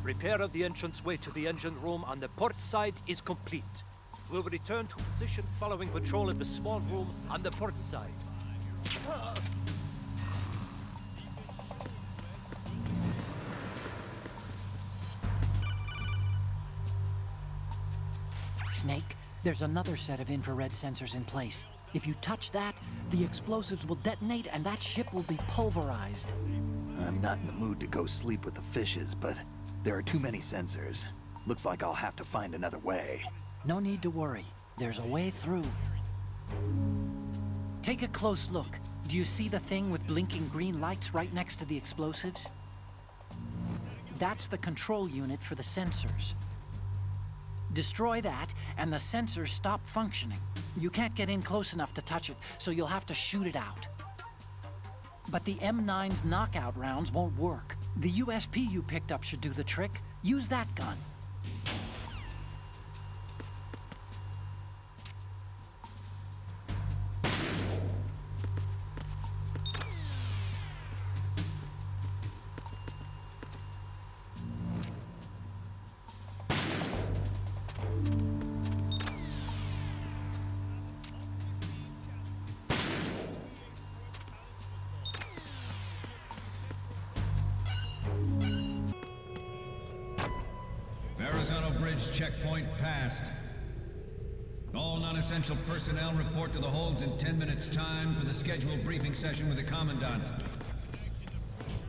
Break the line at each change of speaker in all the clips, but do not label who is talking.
Repair of the entranceway to the engine room on the port side is complete. We'll return to position following patrol of the small room on the port side.
Snake, there's another set of infrared sensors in place. If you touch that, the explosives will detonate and that ship will be pulverized.
I'm not in the mood to go sleep with the fishes, but there are too many sensors. Looks like I'll have to find another way.
No need to worry. There's a way through. Take a close look. Do you see the thing with blinking green lights right next to the explosives? That's the control unit for the sensors. Destroy that, and the sensors stop functioning. You can't get in close enough to touch it, so you'll have to shoot it out. But the M9's knockout rounds won't work. The USP you picked up should do the trick. Use that gun.
Verrazano Bridge checkpoint passed. All non-essential personnel report to the holds in 10 minutes' time for the scheduled briefing session with the Commandant.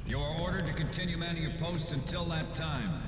You are ordered to continue manning your posts until that time.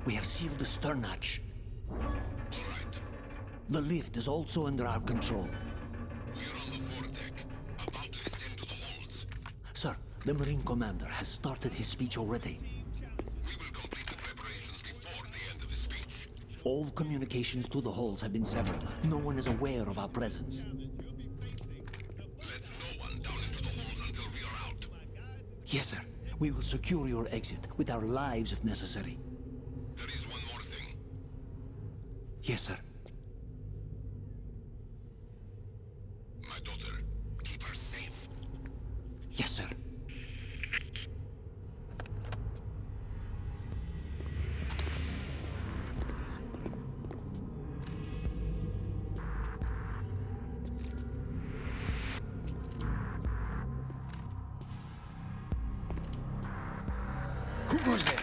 We have sealed the stern hatch. The lift is also under our control.
We're on the foredeck, about to descend to the holds.
Sir, the Marine Commander has started his speech already.
We will complete the preparations before the end of the speech.
All communications to the holds have been severed. No one is aware of our presence.
Let no one down into the holds until we are out.
Yes, sir. We will secure your exit, with our lives if necessary.
There is one more thing.
Yes, sir.
My daughter, keep her safe.
Yes, sir.
Who goes there?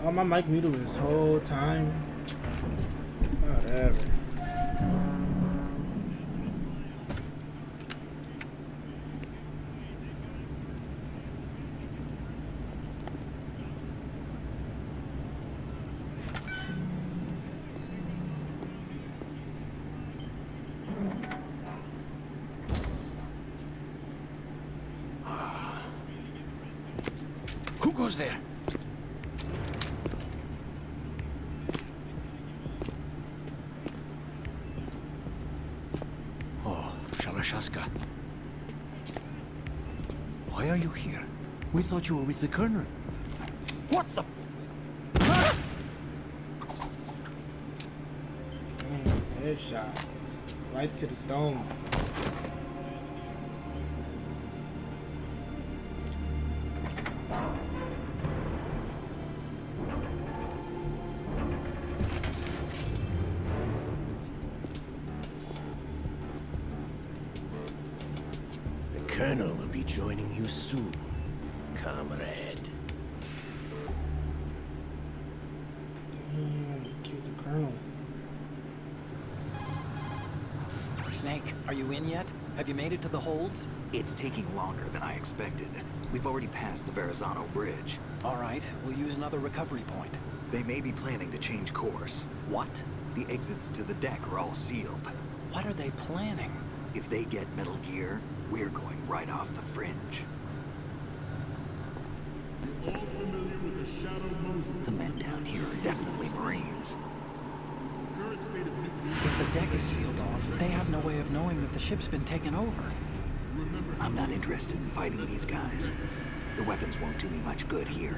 Oh, my mic muted this whole time. Whatever.
Who goes there? Oh, Shalashaska. Why are you here? We thought you were with the Colonel. What the?
Headshot. Right to the dome.
The Colonel will be joining you soon, comrade.
Kill the Colonel.
Snake, are you in yet? Have you made it to the holds?
It's taking longer than I expected. We've already passed the Verrazano Bridge.
All right, we'll use another recovery point.
They may be planning to change course.
What?
The exits to the deck are all sealed.
What are they planning?
If they get Metal Gear, we're going right off the fringe.
You're all familiar with the Shadow Moses.
The men down here are definitely Marines.
Current state of nuclear.
If the deck is sealed off, they have no way of knowing that the ship's been taken over.
I'm not interested in fighting these guys. The weapons won't do me much good here.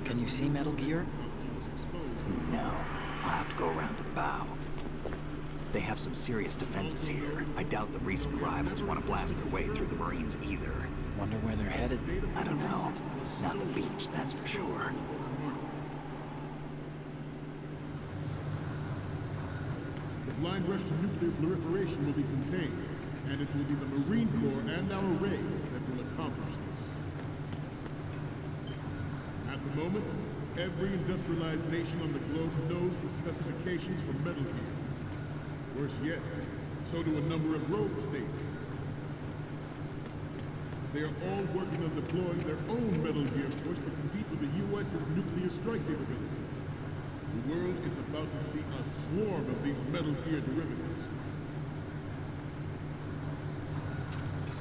Can you see Metal Gear?
No, I'll have to go around to the bow. They have some serious defenses here. I doubt the recent arrivals want to blast their way through the Marines either.
Wonder where they're headed.
I don't know. Not the beach, that's for sure.
The blind rush to nuclear proliferation will be contained, and it will be the Marine Corps and our raid that will accomplish this. At the moment, every industrialized nation on the globe knows the specifications for Metal Gear. Worse yet, so do a number of rogue states. They are all working on deploying their own Metal Gear force to compete with the U.S.'s nuclear strike capability. The world is about to see a swarm of these Metal Gear derivatives.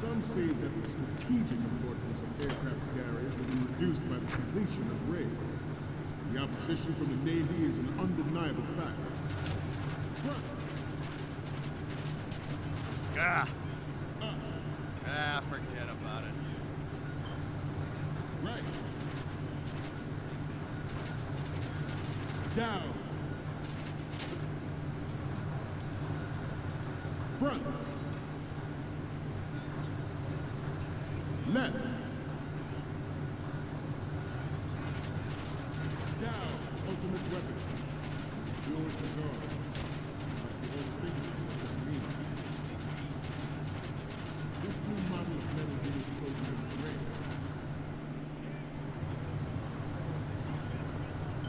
Some say that the strategic importance of aircraft carriers will be reduced by the completion of RAID. The opposition from the Navy is an undeniable fact. Front!
Forget about it.
Right. Down. Front. Left. Down. Ultimate weapon. It's yours to guard. Like the old figure of the mean. This new model of Metal Gear is codenamed Raid.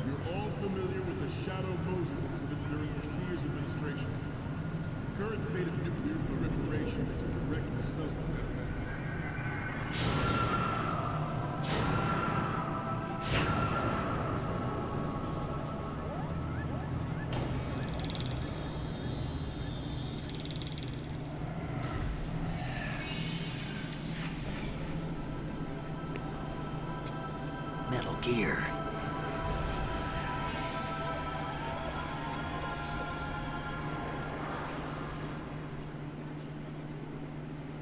You're all familiar with the Shadow Moses incident during the Sears administration. The current state of nuclear proliferation is a direct result of that.
Metal Gear.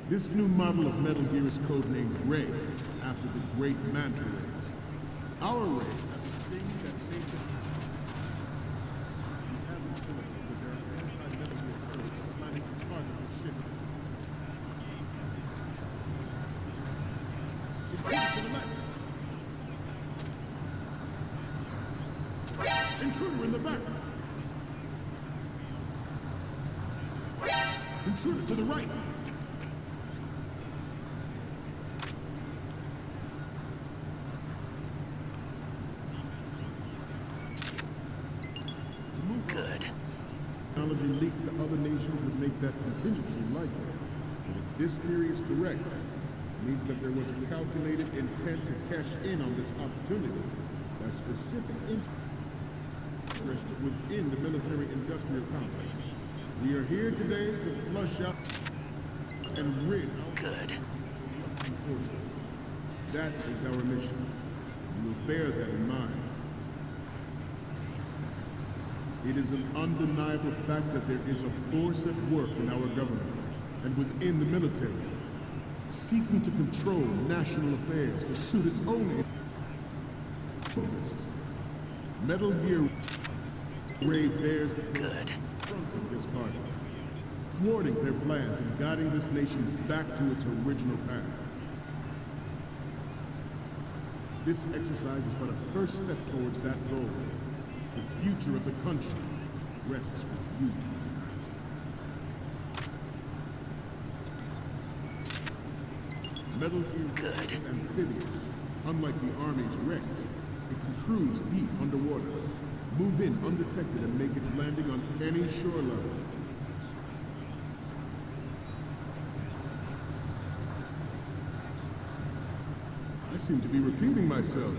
This new model of Metal Gear is codenamed Ray, after the great Manta Ray. Our Ray has a sting that made it. We have intelligence that there are anti-Metal Gear terrorists planning to target the ship. Intruder to the left! Intruder in the back! Intruder to the right! make that contingency likely. But if this theory is correct, it means that there was a calculated intent to cash in on this opportunity by specific interests within the military-industrial complex. We are here today to flush out and rid
Good.
forces. That is our mission. We will bear that in mind. It is an undeniable fact that there is a force at work in our government and within the military, seeking to control national affairs to suit its own interests. Metal Gear Ray bears the
Good.
confronting this party, thwarting their plans and guiding this nation back to its original path. This exercise is but a first step towards that goal. The future of the country rests with you. Metal Gear is amphibious. Unlike the Army's Rex, it can cruise deep underwater, move in undetected and make its landing on any shoreline. I seem to be repeating myself.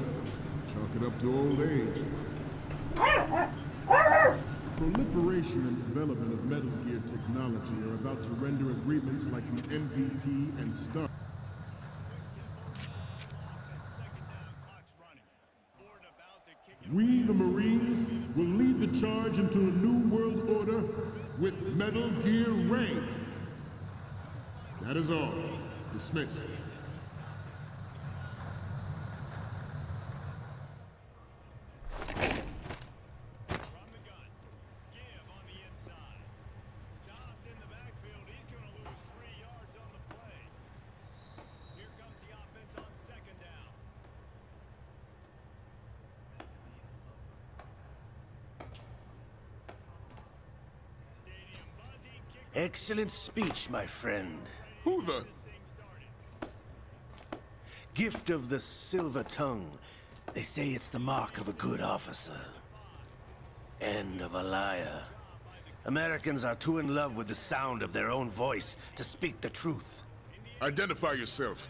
Chalk it up to old age. Proliferation and development of Metal Gear technology are about to render agreements like the NPT and START. We, the Marines, will lead the charge into a new world order with Metal Gear Ray. That is all. Dismissed.
Excellent speech, my friend.
Who the?
Gift of the silver tongue. They say it's the mark of a good officer. And of a liar. Americans are too in love with the sound of their own voice to speak the truth.
Identify yourself.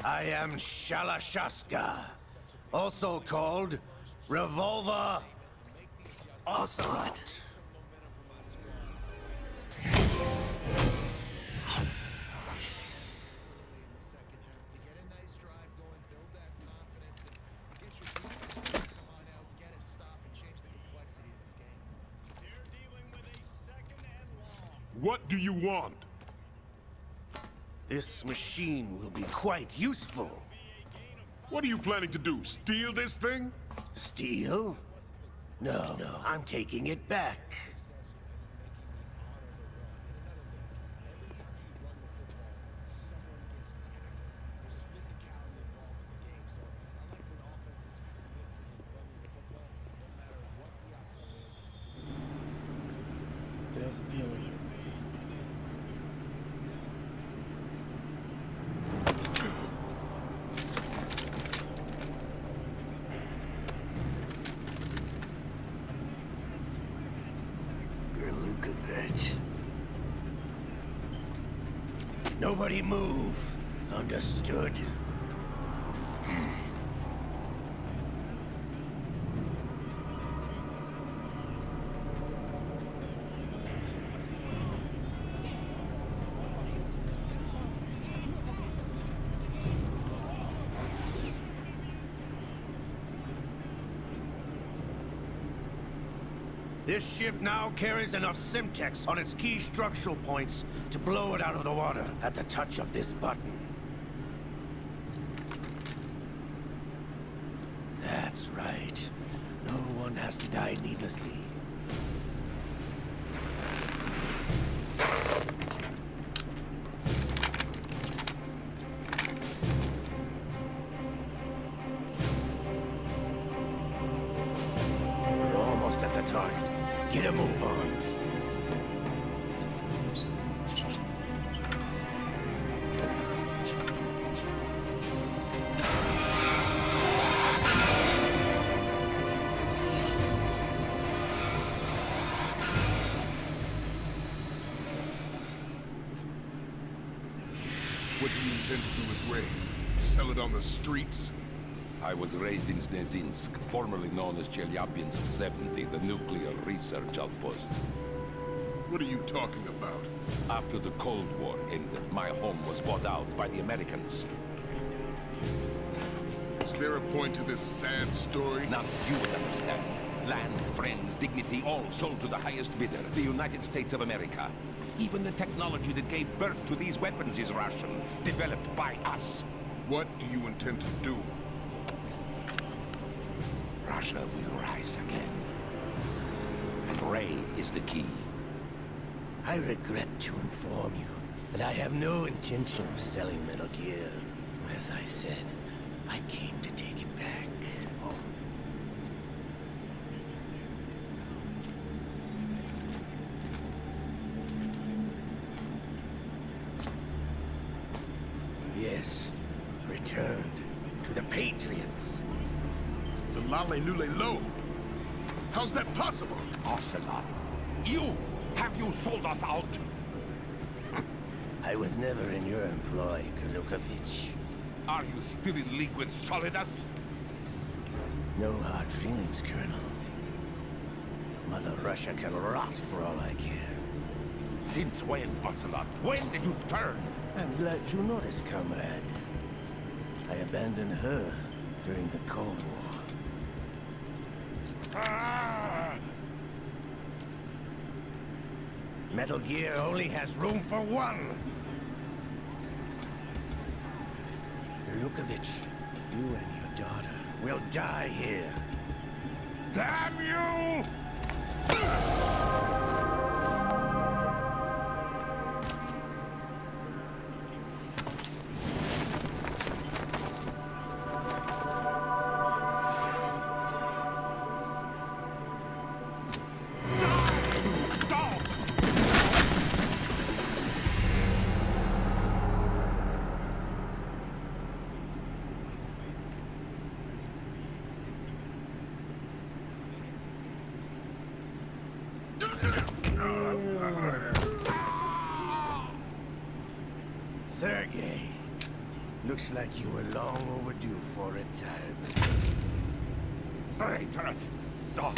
I am Shalashaska, also called Revolver Ocelot.
What do you want?
This machine will be quite useful.
What are you planning to do? Steal this thing?
Steal? No, I'm taking it back.
Still stealing it.
Gerlukovich. Nobody move. Understood? This ship now carries enough Simtex on its key structural points to blow it out of the water at the touch of this button. That's right. No one has to die needlessly. We're almost at the target. Get a move on.
What do you intend to do with Ray? Sell it on the streets?
I was raised in Snezinsk, formerly known as Chelyabinsk 70, the nuclear research outpost.
What are you talking about?
After the Cold War ended, my home was bought out by the Americans.
Is there a point to this sad story?
Now you would understand. Land, friends, dignity, all sold to the highest bidder, the United States of America. Even the technology that gave birth to these weapons is Russian, developed by us.
What do you intend to do?
Russia will rise again. And Ray is the key.
I regret to inform you that I have no intention of selling Metal Gear. As I said, I came to take it back. Yes, returned to the Patriots.
The Lale Lule Lo? How's that possible?
Ocelot, have you sold us out?
I was never in your employ, Kurlukovich.
Are you still in league with Solidus?
No hard feelings, Colonel. Mother Russia can rot for all I care.
Since when, Ocelot? When did you turn?
I'm glad you noticed, comrade. I abandoned her during the Cold War.
Ah!
Metal Gear only has room for one! Kurlukovich, you and your daughter will die here.
Damn you!
Sergei, looks like you were long overdue for retirement.
Traitorous dog!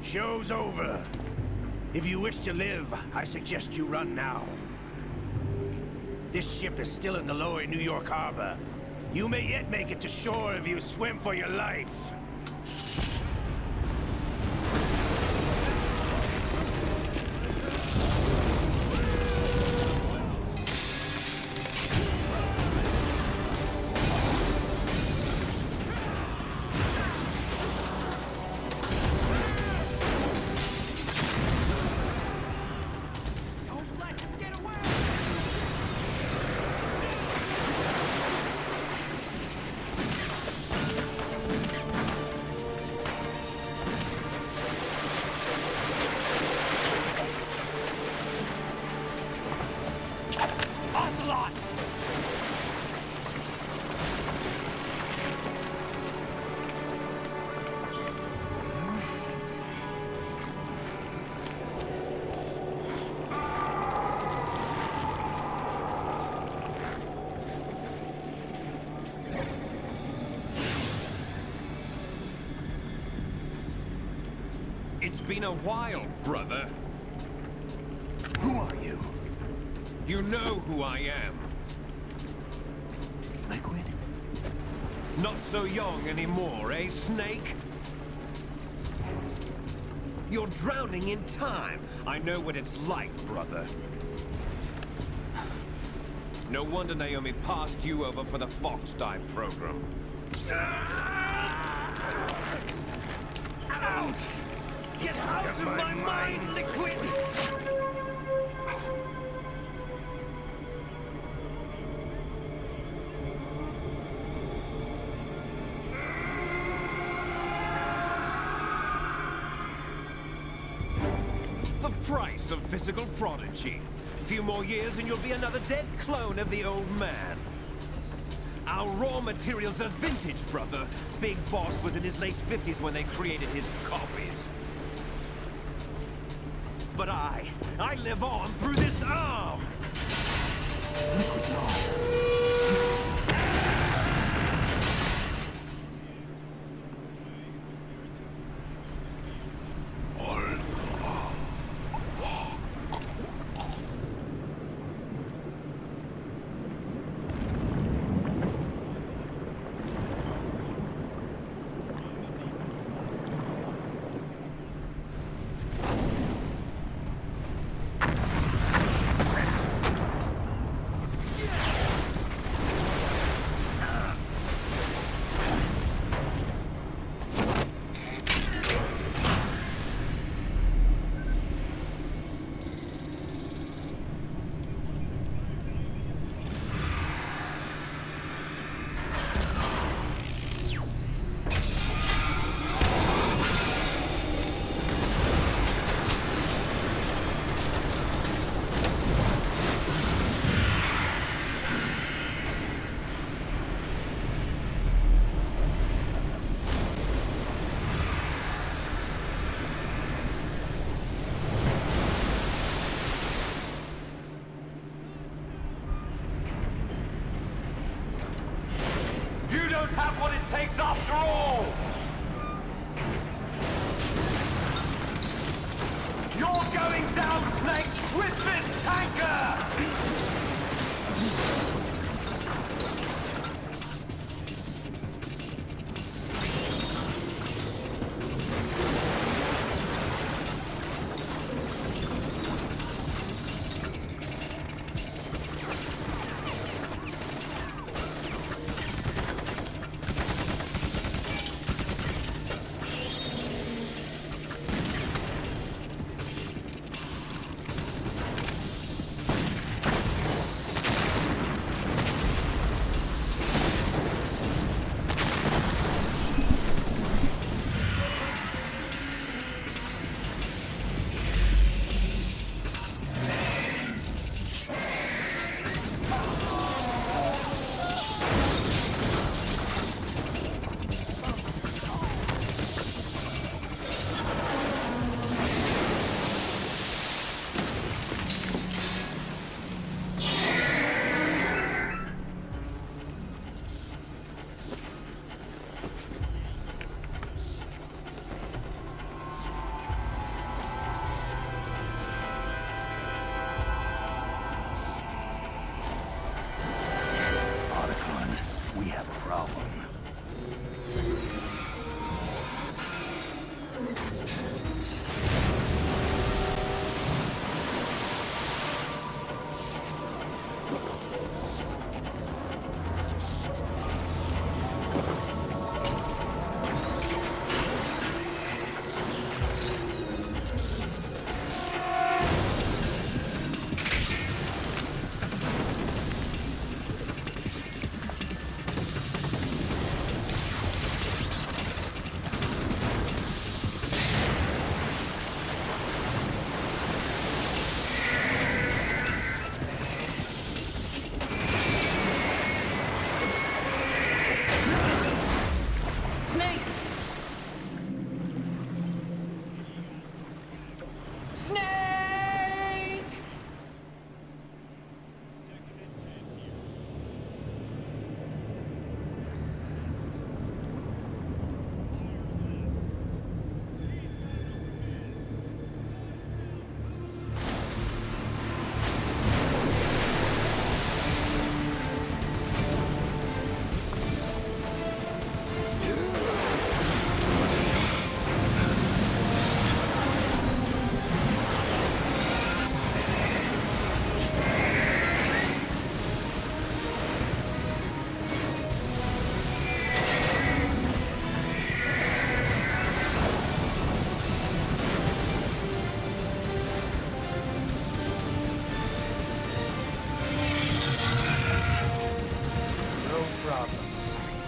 Show's over. If you wish to live, I suggest you run now. This ship is still in the lower New York harbor. You may yet make it to shore if you swim for your life.
It's been a while, brother.
Who are you?
You know who I am.
Liquid?
Not so young anymore, eh, Snake? You're drowning in time. I know what it's like, brother. No wonder Naomi passed you over for the Fox Dive program. Ouch! Get out of my mind, Liquid!
some physical prodigy. Few more years and you'll be another dead clone of the old man. Our raw materials are vintage, brother. Big Boss was in his late 50s when they created his copies. But I live on through this arm!
Liquid's on.
You don't have what it takes after all! You're going down, Snake, with this tanker!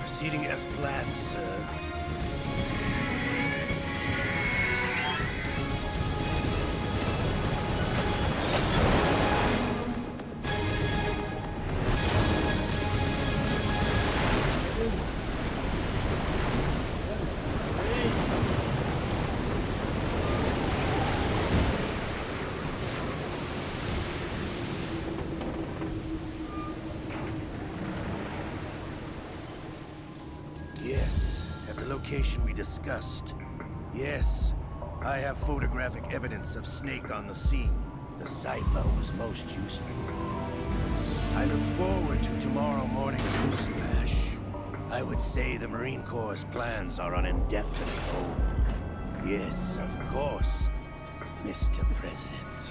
Proceeding as planned, sir. location we discussed. Yes, I have photographic evidence of Snake on the scene. The cipher was most useful. I look forward to tomorrow morning's news flash. I would say the Marine Corps' plans are on indefinite hold. Yes, of course, Mr. President.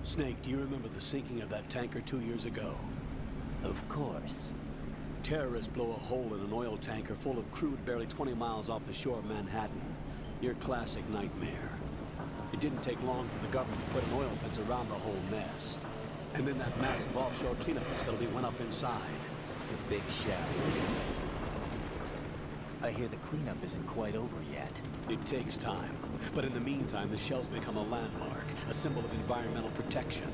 Snake, do you remember the sinking of that tanker 2 years ago?
Of course.
Terrorists blow a hole in an oil tanker full of crude barely 20 miles off the shore of Manhattan. Your classic nightmare. It didn't take long for the government to put an oil fence around the whole mess. And then that massive offshore cleanup facility went up inside.
The big shell. I hear the cleanup isn't quite over yet.
It takes time. But in the meantime, the shell's become a landmark, a symbol of environmental protection.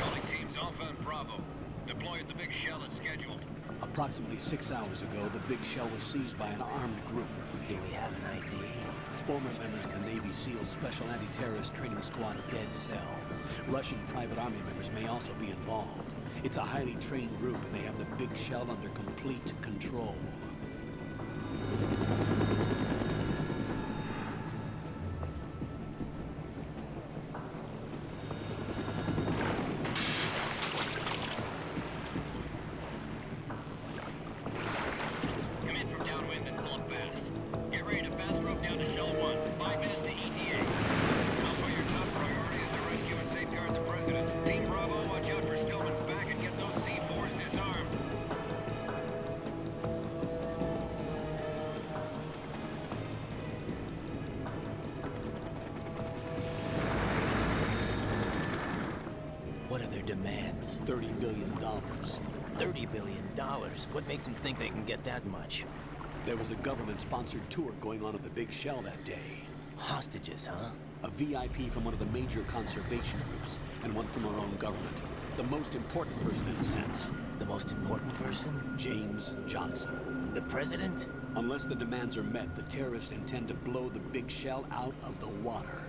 Calling teams Alpha and Bravo. Deploy at the big shell as scheduled.
Approximately 6 hours ago, the big shell was seized by an armed group.
Do we have an ID?
Former members of the Navy SEALs Special Anti-Terrorist Training Squad Dead Cell. Russian private army members may also be involved. It's a highly trained group, and they have the big shell under complete control.
Come in from downwind and pull up fast. Get ready to fast rope down to Shell 1. 5 minutes to ETA. Alpha, your top priority is to rescue and safeguard the President. Team Bravo, watch out for Stillman's back and get those C4s disarmed.
What are their demands?
$30 billion.
$30 billion? What makes them think they can get that much?
There was a government-sponsored tour going on at the big shell that day.
Hostages, huh?
A VIP from one of the major conservation groups, and one from our own government. The most important person in a sense.
The most important person?
James Johnson.
The President?
Unless the demands are met, the terrorists intend to blow the big shell out of the water.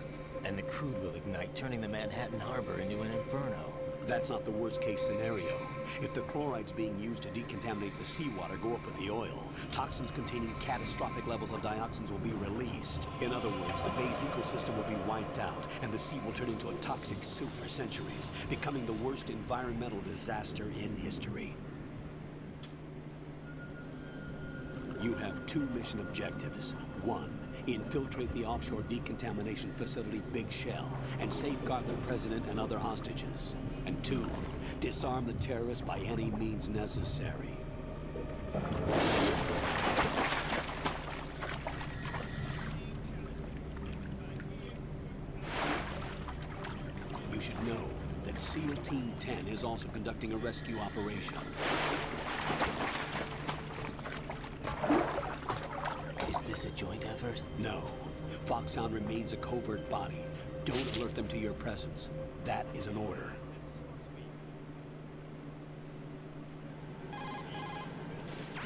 And the crude will ignite, turning the Manhattan Harbor into an inferno.
That's not the worst-case scenario. If the chlorides being used to decontaminate the seawater go up with the oil, toxins containing catastrophic levels of dioxins will be released. In other words, the bay's ecosystem will be wiped out, and the sea will turn into a toxic soup for centuries, becoming the worst environmental disaster in history. You have 2 mission objectives. 1, infiltrate the offshore decontamination facility Big Shell and safeguard the President and other hostages. And 2, disarm the terrorists by any means necessary. You should know that SEAL Team 10 is also conducting a rescue operation.
Is this a joint effort?
No. Foxhound remains a covert body. Don't alert them to your presence. That is an order.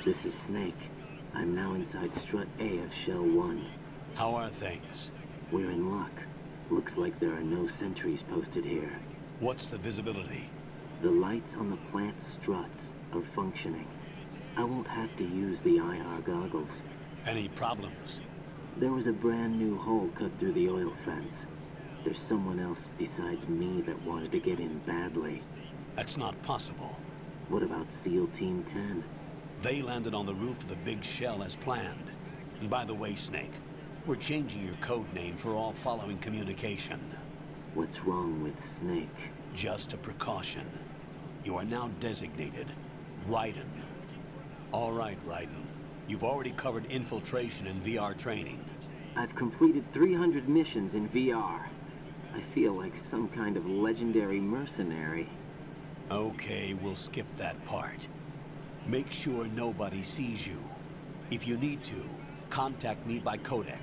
This is Snake. I'm now inside Strut A of Shell 1.
How are things?
We're in luck. Looks like there are no sentries posted here.
What's the visibility?
The lights on the plant struts are functioning. I won't have to use the IR goggles.
Any problems?
There was a brand new hole cut through the oil fence. There's someone else besides me that wanted to get in badly.
That's not possible.
What about SEAL Team 10?
They landed on the roof of the Big Shell as planned. And by the way, Snake, we're changing your code name for all following communication.
What's wrong with Snake?
Just a precaution. You are now designated Raiden. All right, Raiden. You've already covered infiltration and VR training.
I've completed 300 missions in VR. I feel like some kind of legendary mercenary.
Okay, we'll skip that part. Make sure nobody sees you. If you need to, contact me by codec.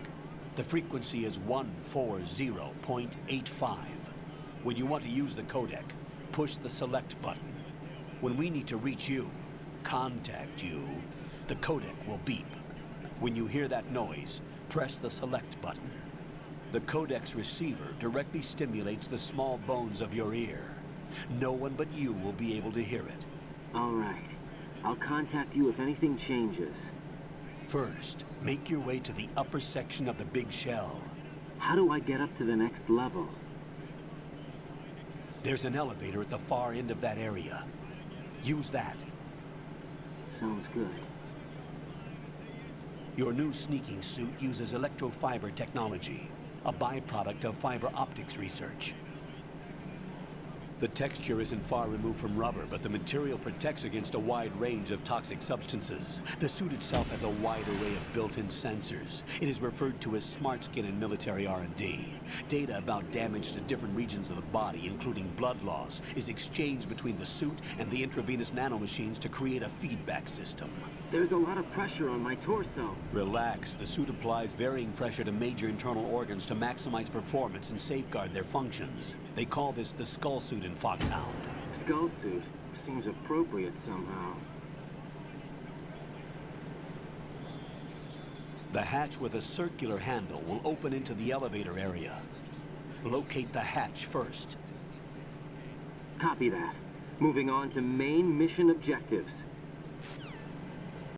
The frequency is 140.85. When you want to use the codec, push the select button. When we need to reach you, contact you, the codec will beep. When you hear that noise, press the select button. The codec's receiver directly stimulates the small bones of your ear. No one but you will be able to hear it.
All right. I'll contact you if anything changes.
First, make your way to the upper section of the big shell.
How do I get up to the next level?
There's an elevator at the far end of that area. Use that.
Sounds good.
Your new sneaking suit uses electrofiber technology, a byproduct of fiber optics research. The texture isn't far removed from rubber, but the material protects against a wide range of toxic substances. The suit itself has a wide array of built-in sensors. It is referred to as smart skin in military R&D. Data about damage to different regions of the body, including blood loss, is exchanged between the suit and the intravenous nanomachines to create a feedback system.
There's a lot of pressure on my torso.
Relax. The suit applies varying pressure to major internal organs to maximize performance and safeguard their functions. They call this the skull suit in Foxhound.
Skull suit seems appropriate somehow.
The hatch with a circular handle will open into the elevator area. Locate the hatch first.
Copy that. Moving on to main mission objectives.